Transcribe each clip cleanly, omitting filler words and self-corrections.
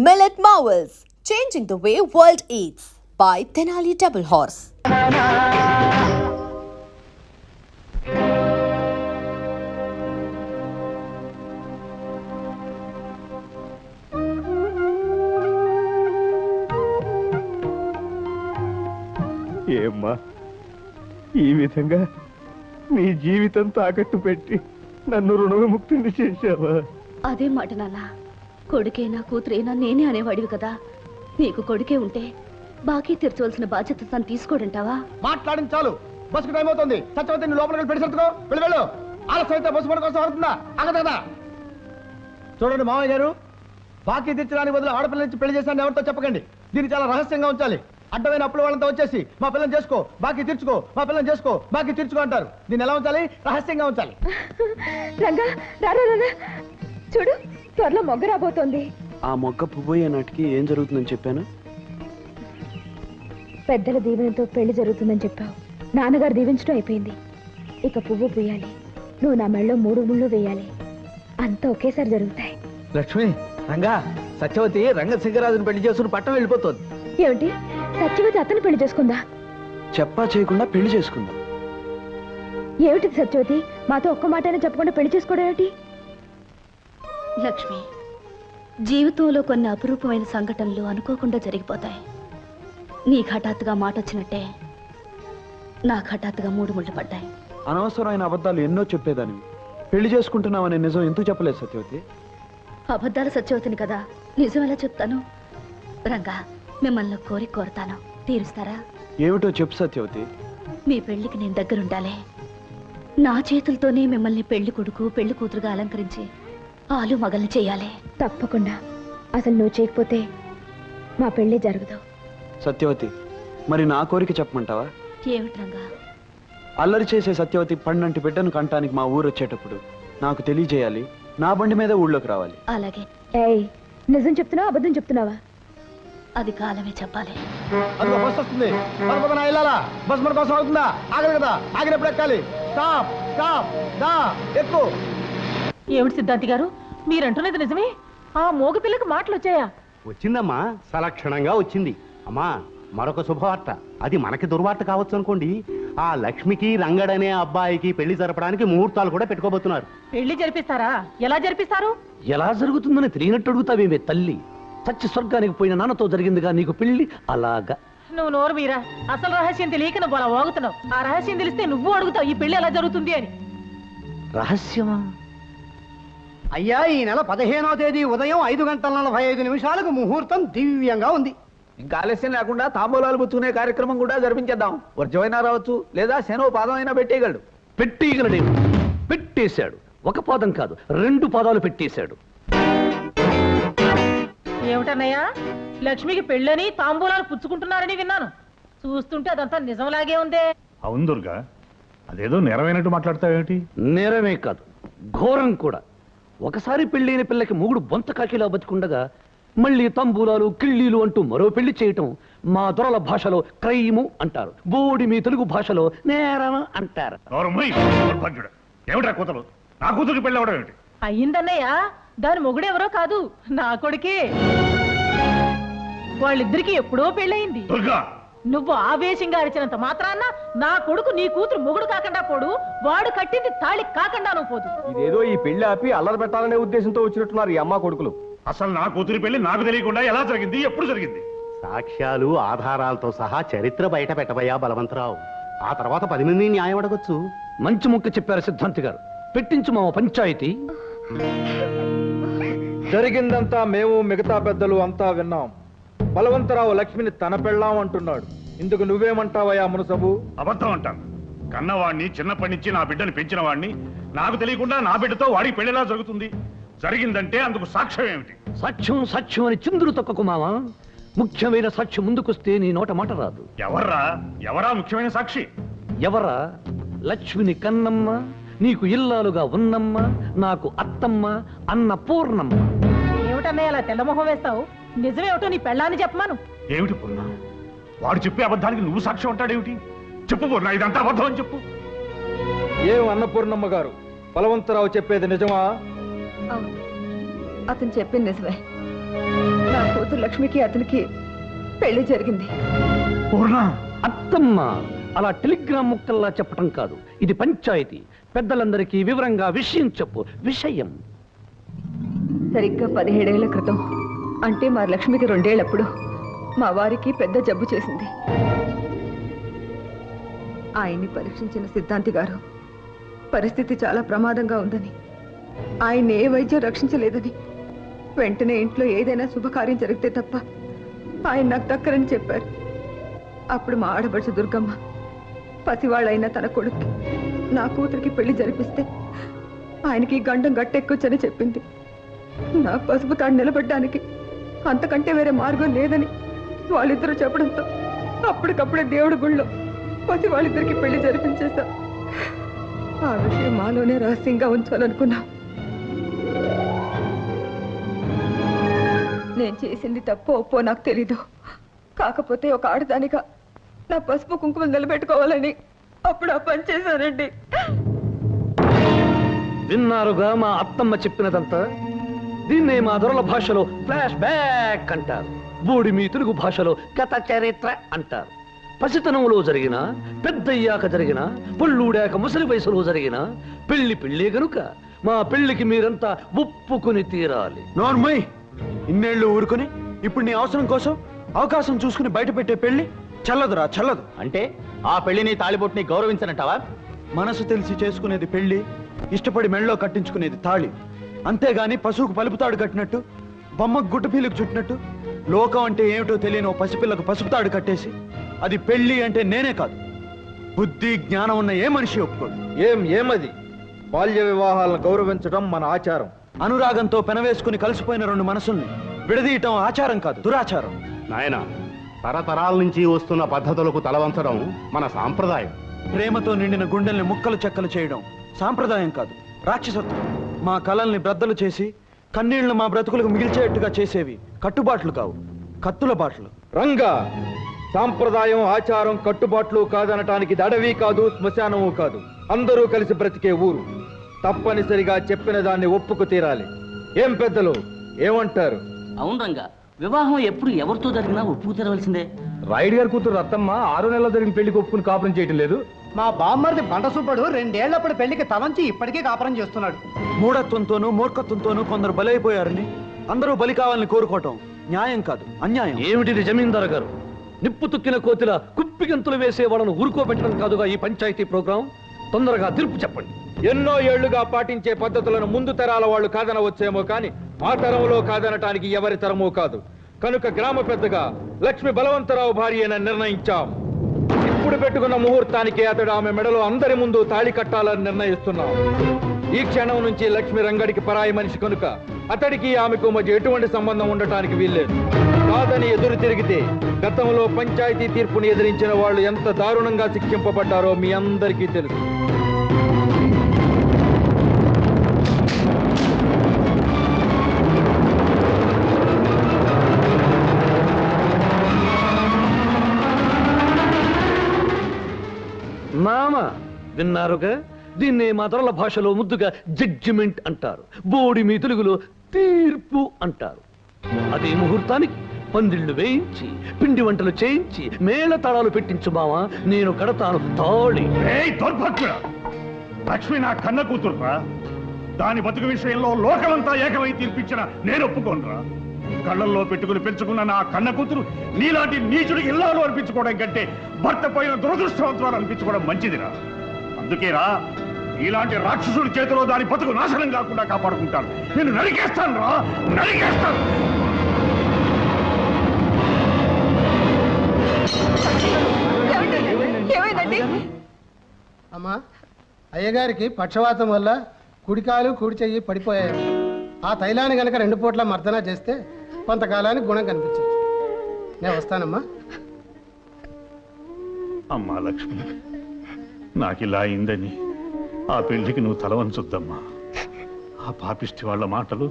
Millet Marvels, changing the way world eats by Tenali Double Horse. ఏమ్మా ఈ విధంగా నీ జీవితం తాకట్టు పెట్టి నన్ను రుణవిముక్తిని చేశావా? అదే మాట నాన్న, కొడుకేనా కూతురేనా నేనే అనేవాడివి కదా. నీకు కొడుకే ఉంటే బాకీ తీర్చవలసిన బాధ్యత తను తీసుకోడంటావా? మాట్లాడింది చాలు, బస్సు టైం అవుతుంది. సత్యవతి నీ లోపలికి పెట్టి సర్దుకో, వెళ్ళు. ఆలస్యం అయితే బస్సు పని కోసం అవుతుందా? అగదు కదా. చూడండి మామయ్య గారు, బాకీ తీర్చడానికి బదులు ఆడపిల్ల నుంచి పెళ్లి చేశాను ఎవరితో చెప్పకండి. దీన్ని చాలా రహస్యంగా ఉంచాలి. అడ్డమైన అప్పుల వాళ్ళంతా వచ్చేసి మా పిల్లని చేసుకో బాకీ తీర్చుకో, మా పిల్లని చేసుకో బాకీ తీర్చుకో అంటారు. దీన్ని ఎలా ఉంచాలి? రహస్యంగా ఉంచాలి. రంగా రారా, చూడు త్వరలో మొగ్గ రాబోతోంది. ఆ మొగ్గ పువ్వయ్యే నాటికి ఏం జరుగుతుందని చెప్పాను? పెద్దల దీవెనతో పెళ్లి జరుగుతుందని చెప్పావు. నాన్నగారు దీవించడం అయిపోయింది. ఇక పువ్వు పూయాలి, నువ్వు నా మెళ్ళలో 3 ముళ్ళు వేయాలి. అంతా ఒకేసారి జరుగుతాయి. లక్ష్మి, రంగా, సత్యవతి రంగశంకరాజుని పెళ్లి చేసుకుని పట్టం వెళ్ళిపోతుంది. ఏమిటి, సత్యవతి అతను పెళ్లి చేసుకుందా? చెప్పా చేయకుండా పెళ్లి చేసుకుందా? ఏమిటి సత్యవతి, మాతో ఒక్క మాటైనా చెప్పకుండా పెళ్లి చేసుకోవడం ఏమిటి? లక్ష్మి, జీవితంలో కొన్ని అపురూపమైన సంఘటనలు అనుకోకుండా జరిగిపోతాయి. నీకు హఠాత్తుగా మాట వచ్చినట్టే నాకు హఠాత్తుగా 3 ముళ్ళు పడ్డాయి. అనవసరమైన అబద్ధాలు ఎన్నో చెప్పేదాన్ని. పెళ్లి చేసుకుంటున్నావనే నిజం ఎందుకు చెప్పలేదు సత్యవతి? అబద్ధాల సత్యవతిని కదా, నిజం ఎలా చెప్తాను? రంగా, మిమ్మల్ని కోరుతాను, తీరుస్తారా? ఏమిటో చెప్పు సత్యవతి. మీ పెళ్లికి నేను దగ్గరుండాలి. నా చేతులతోనే మిమ్మల్ని పెళ్లి కొడుకు పెళ్లి కూతురుగా అలంకరించి ఆలు మగల్ని చేయాలి. తప్పకుండా. అసలు నువ్వు చేయకపోతే మా పెళ్లి జరగదు. సత్యవతి, మరి నా కోరిక చెప్పమంటావా? ఏమిటి రంగా? అల్లరి చేసే సత్యవతి పండంటి బిడ్డను కంటానికి మా ఊరు వచ్చేటప్పుడు నాకు తెలియజేయాలి. నా బండి మీద ఊళ్ళోకి రావాలి. అలాగే. ఏయ్, నిజం చెప్తున్నావా అబద్ధం చెప్తున్నావా? అది కాలమే చెప్పాలి. అందులో బస్సు వస్తుంది. బస్ మన కోసం అవుతుందా? ఆగదు కదా, ఆగినప్పుడు ఎక్కాలి. స్టాప్ స్టాప్ దా ఎక్కు. ఏమిటి సిద్ధాంతి గారు, మీరంటున్నది నిజమే? ఆ మోగ పిల్లకి మాటలు వచ్చాయా? వచ్చిందమ్మా, సలక్షణంగా వచ్చింది. అమ్మా, మరొక శుభవార్త. అది మనకి దుర్వార్త కావచ్చు అనుకోండి. ఆ లక్ష్మికి రంగడనే అబ్బాయికి పెళ్లి జరపడానికి ముహూర్తాలు కూడా పెట్టుకోబోతున్నారు. పెళ్లి జరిపిస్తారా? ఎలా జరిపిస్తారు? ఎలా జరుగుతుందని తెలియనట్టు అడుగుతావేమే తల్లి? సత్య స్వర్గానికి పోయిన నాన్నతో జరిగిందిగా నీకు పెళ్లి. అలాగా నువ్వు నోరు మీరా, అసలు రహస్యం తెలియక నువ్వు అలా వాగుతున్నావు. ఆ రహస్యం తెలిస్తే నువ్వు అడుగుతావు ఈ పెళ్లి ఎలా జరుగుతుంది అని. రహస్యమా? అయ్యా, ఈ నెల 15వ తేదీ ఉదయం 5:45 ముహూర్తం దివ్యంగా ఉంది. ఇంకా ఆలస్యం లేకుండా తాంబూలాలు పుచ్చుకునే కార్యక్రమం కూడా జరిపించేద్దాం. వర్జమైనా రావచ్చు, లేదా శనో పాదం అయినా పెట్టేయగలడు. పెట్టేయగలడేమో. పెట్టేశాడు. ఒక పాదం కాదు, 2 పాదాలు పెట్టేశాడు. ఏమిటన్నయ్యా, లక్ష్మికి పెళ్ళని తాంబూలాలు పుచ్చుకుంటున్నారని విన్నాను. చూస్తుంటే అదంతా నిజంలాగే ఉందే. అవును దుర్గా, అదేదో నెరవేనట్టు మాట్లాడతావేమిటి? నేరమే కాదు, ఘోరం కూడా. ఒకసారి పెళ్ళైన పిల్లకి మూగుడు బొంత కాకిలా బతికుండగా మళ్ళీ తంబూలాలు కిళ్ళీలు అంటూ మరో పెళ్లి చేయటం మా దొరల భాషలో క్రైము అంటారు. బోడి మీ తెలుగు భాషలో నేరం అంటారు. ఏమిటా కూతురు? నా కూతురికి పెళ్ళి అవడం ఏమిటి? అయ్యిందన్నయ్యా, దాని మొగుడెవరో కాదు, నా కొడుకే. వాళ్ళిద్దరికి ఎప్పుడో పెళ్ళయింది. దుర్గా, నువ్వు ఆవేశంగా అరిచినంత మాత్రాన నా కొడుకు నీ కూతురు మొగుడు కాకుండా పోడు, వాడు కట్టింది తాళి కాకుండా నువ్వు పోదు. ఇదేదో ఈ పెళ్లి ఆపి అల్లరి పెట్టాలనే ఉద్దేశంతో వచ్చినట్టున్నారు ఈ అమ్మ కొడుకులు. అసలు నా కూతురి పెళ్లి నాకు తెలియకుండా ఎలా జరిగింది, ఎప్పుడు జరిగింది? సాక్ష్యాలు ఆధారాలతో సహా చరిత్ర బయట పెట్టబోయా బలవంతరావు. ఆ తర్వాత 10 మంది న్యాయం అడగొచ్చు. మంచి ముక్క చెప్పారు సిద్ధాంతి గారు. పెట్టించు మా పంచాయతీ. జరిగిందంతా మేము మిగతా పెద్దలు అంతా విన్నాం. బలవంతరావు లక్ష్మిని తన పెళ్ళాం అంటున్నాడు. ఇందుకు నువ్వేమంటావయ్యా మునసబు? అబద్ధం అంటాను. కన్నవాడిని, చిన్నప్పటి నుంచి నా బిడ్డని పెంచిన వాడిని, నాకు తెలియకుండా నా బిడ్డతో వాడికి పెళ్లి ఎలా జరుగుతుంది? జరిగిందంటే అందుకు సాక్ష్యం ఏమిటి? సాక్ష్యం సాక్ష్యం అని చిందులు తొక్కకు మావా. ముఖ్యమైన సాక్ష్యం ముందుకొస్తే నీ నోట మాట రాదు. ఎవరా ముఖ్యమైన సాక్షి? ఎవరా? లక్ష్మిని కన్నమ్మ, నీకు ఇల్లాలుగా ఉన్నమ్మ, నాకు అత్తమ్మ, అన్న పూర్ణమ్మ. ఏమిటన్నయ్య అలా తెల్లమొహం వేస్తావు? నిజమేమిటో నీ పెళ్ళాన్ని చెప్పమాను. ఏమిటి పూర్ణ? వాడు చెప్పే అబద్ధానికి నువ్వు సాక్ష్యం అంటాడేమిటి? చెప్పు పూర్ణ, ఇదంతా అబద్ధం అని చెప్పు. ఏం అన్నపూర్ణమ్మ గారు, బలవంతరావు చెప్పేది నిజమా? అతను చెప్పింది నిజమే. లక్ష్మికి అతనికి పెళ్లి జరిగింది. పూర్ణ, అత్తమ్మ అలా టెలిగ్రామ్ ముక్కల్లా చెప్పటం కాదు, ఇది పంచాయతీ. పెద్దలందరికీ వివరంగా విషయం చెప్పు. విషయం సరిగ్గా 17 ఏళ్ల క్రితం, అంటే మా లక్ష్మికి 2 ఏళ్లప్పుడు మా వారికి పెద్ద జబ్బు చేసింది. ఆయన్ని పరీక్షించిన సిద్ధాంతి గారు పరిస్థితి చాలా ప్రమాదంగా ఉందని, ఆయన్ని ఏ వైద్యం రక్షించలేదని, వెంటనే ఇంట్లో ఏదైనా శుభకార్యం జరిగితే తప్ప ఆయన నాకు దక్కరని చెప్పారు. అప్పుడు మా ఆడపడుచు దుర్గమ్మ పసివాళ్ళైన తన కొడుక్కి నా కూతురికి పెళ్లి జరిపిస్తే ఆయనకి గండం గట్టెక్కొచ్చని చెప్పింది. నా పసుపు తాడు నిలబడ్డానికి అంతకంటే వేరే మార్గం లేదని వాళ్ళిద్దరూ చెప్పడంతో అప్పటికప్పుడే దేవుడి గుళ్ళో పసి వాళ్ళిద్దరికి పెళ్లి జరిపించేశా. ఆ విషయం మాలోనే రహస్యంగా ఉంచాలనుకున్నా. నేను చేసింది తప్పో ఒప్పో నాకు తెలీదు. కాకపోతే ఒక ఆడదానిగా నా పసుపు కుంకుమలు నిలబెట్టుకోవాలని అప్పుడు ఆ పని చేశానండి. విన్నారుగా మా అత్తమ్మ చెప్పినదంతా. దీన్నే మా దొరల భాషలో ఫ్లాష్ బ్యాక్ అంటారు, బోడిమి తెలుగు భాషలో గత చరిత్ర అంటారు. పసితనంలో జరిగిన, పెద్దయ్యాక జరిగిన, పొళ్ళూడాక ముసలి వయసులో జరిగిన పెళ్లి గనుక మా పెళ్లికి మీరంతా ఒప్పుకుని తీరాలి. నోర్మయ్, ఇన్నేళ్లు ఊరుకుని ఇప్పుడు నీ అవసరం కోసం అవకాశం చూసుకుని బయట పెట్టే పెళ్లి చల్లదురా, చల్లదు. అంటే ఆ పెళ్లిని తాళిబొట్టుని గౌరవించనంటావా? మనసు తెలిసి చేసుకునేది పెళ్లి, ఇష్టపడి మెళ్ళలో కట్టించుకునేది తాళి. అంతేగాని పశువుకు పలుపుతాడు కట్టినట్టు, బొమ్మకు గుట్టపీలకు చుట్టినట్టు, లోకం అంటే ఏమిటో తెలియని ఓ పసిపిల్లకు పసుపుతాడు కట్టేసి అది పెళ్లి అంటే నేనే కాదు, బుద్ధి జ్ఞానం ఉన్న ఏ మనిషి ఒప్పుకోడు. ఏమది? బాల్య వివాహాలను గౌరవించడం మన ఆచారం. అనురాగంతో పెనవేసుకుని కలిసిపోయిన 2 మనసుల్ని విడదీయటం ఆచారం కాదు, దురాచారం. నాయన, తరతరాల నుంచి వస్తున్న పద్ధతులకు తలవంచడం మన సాంప్రదాయం. ప్రేమతో నిండిన గుండెల్ని ముక్కలు చెక్కలు చేయడం సాంప్రదాయం కాదు, రాక్షసత్వం. మా కలల్ని బ్రద్దలు చేసి కన్నీళ్లు మా బ్రతుకులకు మిగిల్చేట్టుగా చేసేవి కట్టుబాట్లు కావు, కత్తుల బాట్లు. రంగా, సాంప్రదాయం, ఆచారం, కట్టుబాట్లు కాదనటానికి ఇది అడవి కాదు, శ్మశానము కాదు, అందరూ కలిసి బ్రతికే ఊరు. తప్పనిసరిగా చెప్పిన దాన్ని ఒప్పుకు తీరాలి. ఏం పెద్దలు ఏమంటారు? అవును రంగా, వివాహం ఎప్పుడు ఎవరితో జరిగినా ఒప్పుకు తెరవలసిందే. రాయుడు గారి కూతురు రత్తమ్మ 6 నెలల్లో జరిగిన పెళ్లికి ఒప్పుకుని కాపురం చేయటం లేదు. మా బామ్మర్ది బండసూపడు 2 ఏళ్లప్పుడు పెళ్లికి తలంచి ఇప్పటికీ కాపురం చేస్తున్నాడు. మూఢత్వంతోనూ మూర్ఖత్వంతోనూ కొందరు బలైపోయారని అందరూ బలి కావాలని కోరుకోవటం న్యాయం కాదు, అన్యాయం. ఏమిటిది జమీందారు గారు? నిప్పు తుక్కిన కోతిల కుప్పిగంతులు వేసే వాళ్ళను ఊరుకోబెట్టడం కాదుగా ఈ పంచాయతీ ప్రోగ్రాం. తొందరగా తీర్పు చెప్పండి. ఎన్నో ఏళ్లుగా పాటించే పద్ధతులను ముందు తరాల వాళ్ళు కాదనవచ్చేమో కానీ ఆ తరంలో కాదనటానికి ఎవరి తరమూ కాదు. కనుక గ్రామ పెద్దగా లక్ష్మి బలవంతరావు భార్య అని నిర్ణయించాం. ఇప్పుడు పెట్టుకున్న ముహూర్తానికి అతడు ఆమె మెడలో అందరి ముందు తాళి కట్టాలని నిర్ణయిస్తున్నాం. ఈ క్షణం నుంచి లక్ష్మి రంగడికి పరాయి మనిషి కనుక అతడికి ఆమెకు మధ్య ఎటువంటి సంబంధం ఉండటానికి వీల్లేదు. కాదని ఎదురు తిరిగితే గతంలో పంచాయతీ తీర్పుని ఎదిరించిన వాళ్ళు ఎంత దారుణంగా శిక్షింపబడ్డారో మీ అందరికీ తెలుసు. మామ, విన్నారుగా? దీన్నే మా దొరల భాషలో ముద్దుగా జడ్జిమెంట్ అంటారు, బోడిమి తెలుగులో తీర్పు అంటారు. అదే ముహూర్తానికి పందిళ్లు వేయించి, పిండి వంటలు చేయించి, మేళ తాళాలు పెట్టించు మావా, నేను కడతాను తాళి. దౌర్భాగ్యుడా, లక్ష్మి నా కన్న కూతురురా. దాని బతుకు విషయంలో లోకమంతా ఏకమై తీర్పిచ్చిన నేను ఒప్పుకోనురా. కళ్ళల్లో పెట్టుకుని పెంచుకున్న నా కన్న కూతురు నీలాంటి నీచుడికి ఇల్లాలు అనిపించుకోవడం కంటే భర్త పోయిన దురదృష్టవంతులు అనిపించుకోవడం మంచిదిరా. అందుకేరా ఇలాంటి రాక్షసుడి చేతిలో దాని బతుకు నాశనం కాకుండా కాపాడుకుంటాను. నేను నరికేస్తాను రా, నరికేస్తాను. అమ్మా, అయ్యగారికి పక్షవాతం వల్ల కుడికాలు కుడి చెయ్యి పడిపోయాయి. ఆ తైలాన్ని గనక 2 పూట్ల మర్దన చేస్తే కొంతకాలానికి గుణం కనిపించచ్చు. నేను వస్తానమ్మా. అమ్మా లక్ష్మి, నాకిలా అయిందని ఆ పెళ్లికి నువ్వు తలవంచొద్దమ్మా. ఆ పాపిష్టి వాళ్ళ మాటలు,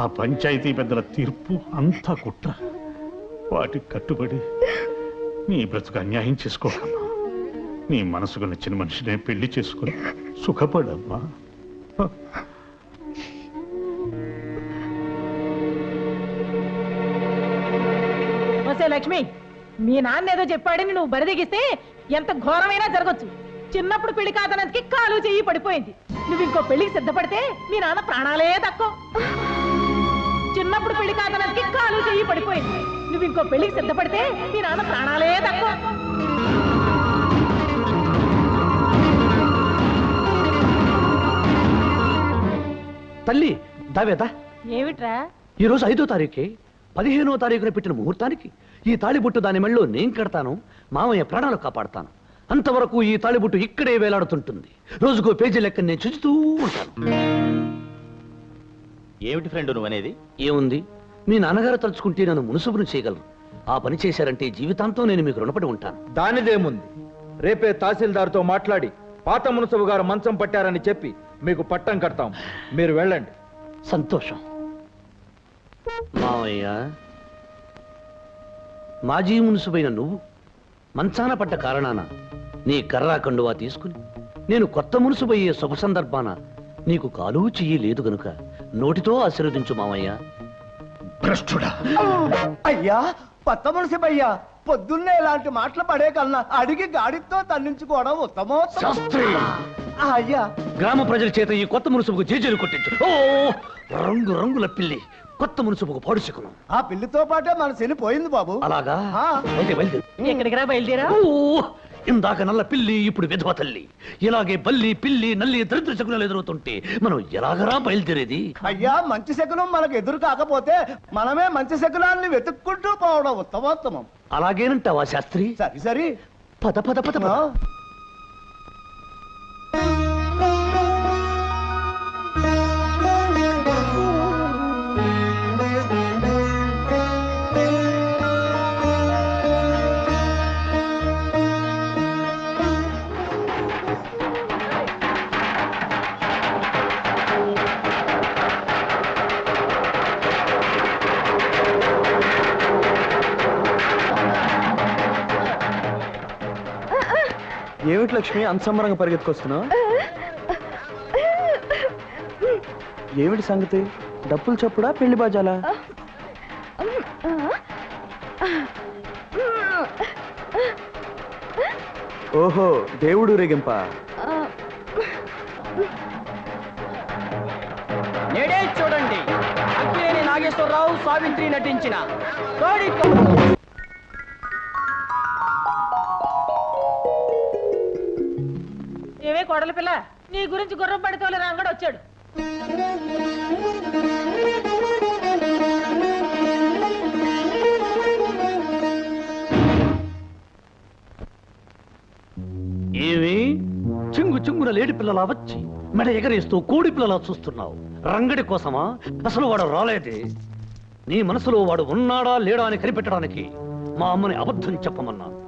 ఆ పంచాయతీ పెద్దల తీర్పు అంతా కుట్ర. వాటికి కట్టుబడి నీ బ్రతుకు అన్యాయం చేసుకోకమ్మా. నీ మనసుకు నచ్చిన మనిషినే పెళ్లి చేసుకుని సుఖపడమ్మా. ఒసే లక్ష్మి, మీ నాన్న ఏదో చెప్పాడని నువ్వు బరిదిగిస్తే ఎంత ఘోరమైనా జరగచ్చు. చిన్నప్పుడు పెళ్లి కాదనందుకి కాలు చెయ్యి పడిపోయింది. నువ్వు ఇంకో పెళ్లికి సిద్ధపడితే మీ నాన్న ప్రాణాలే తక్కువ. చిన్నప్పుడు పెళ్లి కాదనందుకి కాలు చెయ్యి పడిపోయింది. నువ్వు ఇంకో పెళ్లికి సిద్ధపడితే మీ నాన్న ప్రాణాలే తక్కువ. తల్లి దావేదా, ఏమిట్రా? ఈ రోజు 5వ తారీఖే, 15వ తారీఖున పెట్టిన ముహూర్తానికి ఈ తాళిబొట్టు దాని మెళ్ళో నేను కడతాను, మామయ్య ప్రాణాలు కాపాడతాను. అంతవరకు ఈ తాళిబొట్టు ఇక్కడే వేలాడుతుంటుంది. రోజుకో పేజీ లెక్క నేను చూస్తూ ఉంటాను. ఏమిటి ఫ్రెండ్ నువ్వనేది? ఏముంది, మీ నాన్నగారు తలుచుకుంటే నన్ను మునుసుబును చేయగలరు. ఆ పని చేశారంటే జీవితాంతం నేను మీకు రుణపడి ఉంటాను. దానిదేముంది, రేపే తహసీల్దార్తో మాట్లాడి పాత మునసబు గారు మంచం పట్టారని చెప్పి మీకు పట్టం కడతాం. మీరు వెళ్ళండి. సంతోషం. మావయ్య, మాజీ మున్సిపైన నువ్వు మంచాన పడ్డ కారణాన నీ కర్రా కండువా తీసుకుని నేను కొత్త మున్సిపయ్యే శుభ సందర్భాన నీకు కాలు చెయ్యి లేదు గనుక నోటితో ఆశీర్వదించు మావయ్య. భ్రష్టుడా! అయ్యా, కొత్త మున్సిపయ్యా, పొద్దున్నే ఇలాంటి మాటలు పడే కన్నా అడిగి గాడితో తన్నించుకోవడం శాస్త్రి! అయ్యా, గ్రామ ప్రజల చేత ఈ కొత్త మున్సిపుకు జేజేలు కొట్టించు. ఓ రంగు రంగుల పిల్లి కొత్త మున్సిపుకు పాడుచుకును. ఆ పిల్లితో పాటే మన శని పోయింది బాబు. అలాగా? అయితే బయలుదేరు. ఎక్కడికి రా బయలుదేరా? ఇందాక నల్ల పిల్లి, ఇప్పుడు విధవ తల్లి. ఇలాగే బల్లి, పిల్లి, నల్లి దరిద్ర శకునాలు ఎదురవుతుంటే మనం ఎలాగరా బయలుదేరేది? అయ్యా, మంచి శకునం మనకు ఎదురు కాకపోతే మనమే మంచి శకునాన్ని వెతుక్కుంటూ పోవడం ఉత్తమోత్తమం. అలాగేనంటావా శాస్త్రి? సరి సరి, పద పద పద పద. ఏమిటి లక్ష్మి అంత సంబరంగా పరిగెత్తుకొస్తున్నావు? ఏమిటి సంగతి? డప్పులు చప్పుడా, పెళ్లి బాజాలా? ఓహో, దేవుడు రేగింప. నేడే చూడండి, అక్కినేని నాగేశ్వరరావు, సావిత్రి నటించిన ఏవే కోడల పిల్ల, నీ గురించి గుర్రం పడితోలే రంగడు వచ్చాడు. ఏమి చింగు చింగున లేడి పిల్లలా వచ్చి మెడ ఎగరేస్తూ కోడి పిల్లలా చూస్తున్నావు? రంగడి కోసమా? అసలు వాడు రాలేదే. నీ మనసులో వాడు ఉన్నాడా లేడా అని కనిపెట్టడానికి మా అమ్మని అబద్ధం చెప్పమన్నాను.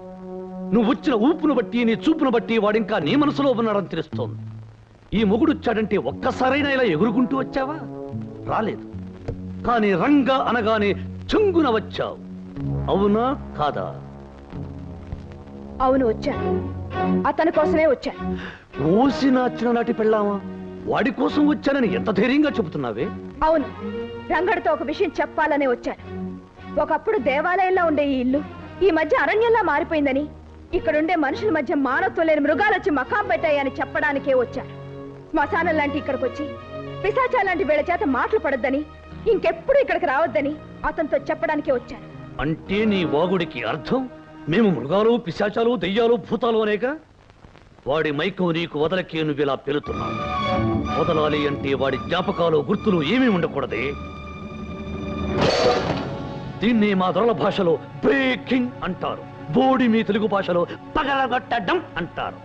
నువ్వు వచ్చిన ఊపును బట్టి, నీ చూపును బట్టి వాడింకా నీ మనసులో ఉన్నాడని తెలుస్తోంది. ఈ మొగుడొచ్చాడంటే ఒక్కసారైనా ఇలా ఎగురుకుంటూ వచ్చావా? రాలేదు. కానీ రంగ అనగానే చింగున వచ్చావు. అవునా కాదా? అవును, వచ్చాను. అతని కోసమే వచ్చాను. ఓసిన చిన్ననాటి పెళ్ళామా? వాడి కోసం వచ్చానని ఎంత ధైర్యంగా చెబుతున్నావే? అవును, రంగడితో ఒక విషయం చెప్పాలనే వచ్చాను. ఒకప్పుడు దేవాలయంలో ఉండే ఈ ఇల్లు ఈ మధ్య అరణ్యంలా మారిపోయిందని, ఇక్కడుండే మనుషుల మధ్య మానవత్వం లేని మృగాలు వచ్చి మకాం పెట్టాయని చెప్పడానికే వచ్చాను. శ్మశానం లాంటి ఇక్కడికి వచ్చి పిశాచా లాంటి వీళ్ళ చేత మాటలు పడొద్దని, ఇంకెప్పుడు ఇక్కడికి రావద్దని అతనితో చెప్పడానికే వచ్చాను. అంటే నీ వాగుడికి అర్థం మేము మృగాలు, పిశాచాలు, దెయ్యాలు, భూతాలు అనేక? వాడి మైకం నీకు వదలకే నువ్వు ఇలా పెలుతున్నావు. వదలాలి అంటే వాడి జ్ఞాపకాలు, గుర్తులు ఏమీ ఉండకూడదే. దీన్ని మా దొరల భాషలో బ్రేకింగ్ అంటారు. బోడి మీ తెలుగు భాషలో పగలగొట్టడం అంటారు.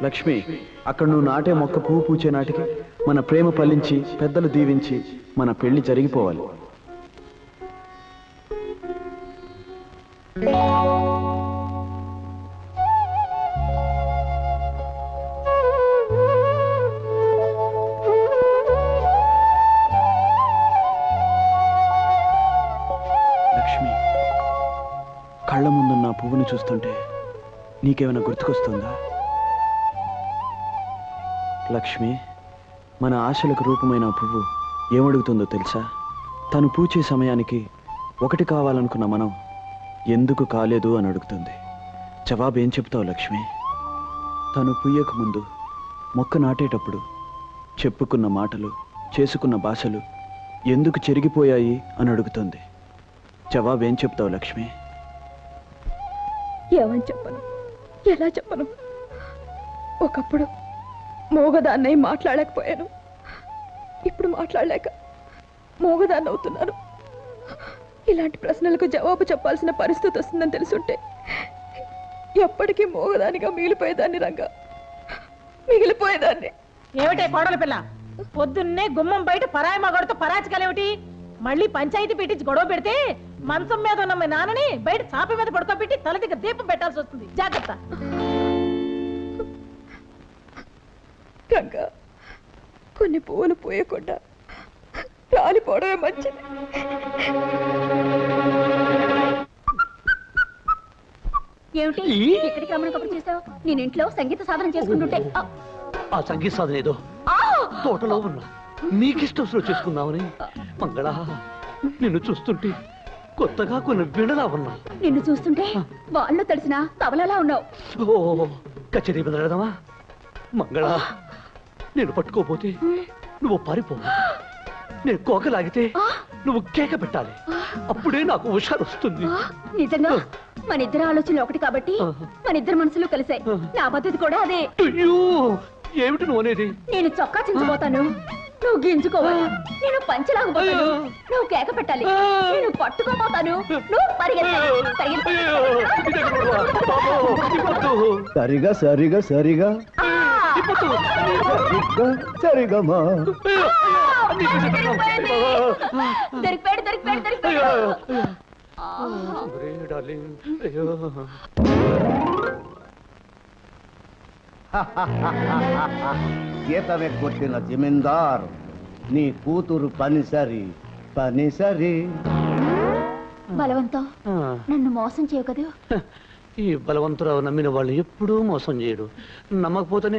లక్ష్మి, అక్కడ నువ్వు నాటే మొక్క పువ్వు పూచే నాటికి మన ప్రేమ ఫలించి పెద్దలు దీవించి మన పెళ్లి జరిగిపోవాలి. లక్ష్మి, కళ్ళ ముందున్న పువ్వుని చూస్తుంటే నీకేమైనా గుర్తుకొస్తుందా? లక్ష్మి, మన ఆశలకు రూపమైన ఆ పువ్వు ఏమడుగుతుందో తెలుసా? తను పూచే సమయానికి ఒకటి కావాలనుకున్న మనం ఎందుకు కాలేదు అని అడుగుతుంది. జవాబు ఏం చెప్తావు లక్ష్మి? తను పుయ్యకు ముందు మొక్క నాటేటప్పుడు చెప్పుకున్న మాటలు, చేసుకున్న భాషలు ఎందుకు చెరిగిపోయాయి అని అడుగుతుంది. జవాబు ఏం చెప్తావు లక్ష్మి? ఏమని చెప్పను, ఎలా చెప్పను? ఒకప్పుడు మోగదాన్నై మాట్లాడలేకపోయాను, ఇప్పుడు మాట్లాడలేక మోగదాన్ని అవుతున్నాను. ఇలాంటి ప్రశ్నలకు జవాబు చెప్పాల్సిన పరిస్థితి వస్తుందని తెలుసుంటే ఎప్పటికీ మోగదానిగా మిగిలిపోయేదాన్ని. రంగా, మిగిలిపోయేదాన్ని. ఏమిటే కోడల పిల్ల, పొద్దున్నే గుమ్మం బయట పరాయి మగడితో పరాచకాలేమిటి? మళ్ళీ పంచాయతీ పెట్టించి గొడవ పెడితే మంచం మీద ఉన్న మీ నాన్నని బయట చాప మీద పడుకోబెట్టి తల దగ్గర దీపం పెట్టాల్సి వస్తుంది. జాగ్రత్త. రంగా, కొన్ని పువ్వులు పోయకుండా రాలిపోవడమే మంచిది. ఏమిటి ఎక్కడికి రమ్మని కబురు చేసావు? నేను ఇంట్లో సంగీత సాధన చేసుకుంటుంటే ఆ సంగీత సాధన ఏదో తోటలో ఉన్నా నీకిష్టం చేసుకుందామని. మంగళ, నిన్ను చూస్తుంటే కొత్తగా కొన్ని విడలా ఉన్నా. నిన్ను చూస్తుంటే వాళ్ళు తెలిసిన తవలలా ఉన్నావు. ఓ, కచేరీ బదలడదామా? మంగళ, నేను పట్టుకోపోతే నువ్వు పారిపో. నేను కోకలాగితే నువ్వు కేక పెట్టాలి. అప్పుడే నాకు హుషారు వస్తుంది. నిజంగా మన ఇద్దరు ఆలోచనలు ఒకటి కాబట్టి మన ఇద్దరు మనసులు కలిసాయి. నా పద్ధతి కూడా అదే. అయ్యో, ఏమిటి నువ్వు అనేది? నేను చొక్కా చించబోతాను, నువ్వు గింజుకోవాలి. నేను పంచలాగబోతాను, నువ్వు కేక పెట్టాలి. నేను పట్టుకోబోతాను, నువ్వు పరిగెత్తాలి. సరిగా సరిగా సరిగా సరిగమా. దొరికిపోయాడు, దొరికిపోయాడు, దొరికిపోయాడు. గీతమే కొట్టిన జమీందార్, నీ కూతురు పనిసరి పనిసరి. బలవంతం, నన్ను మోసం చేయవు కదా. ఈ బలవంతురావు నమ్మిన వాళ్ళు ఎప్పుడూ మోసం చేయడు. నమ్మకపోతేనే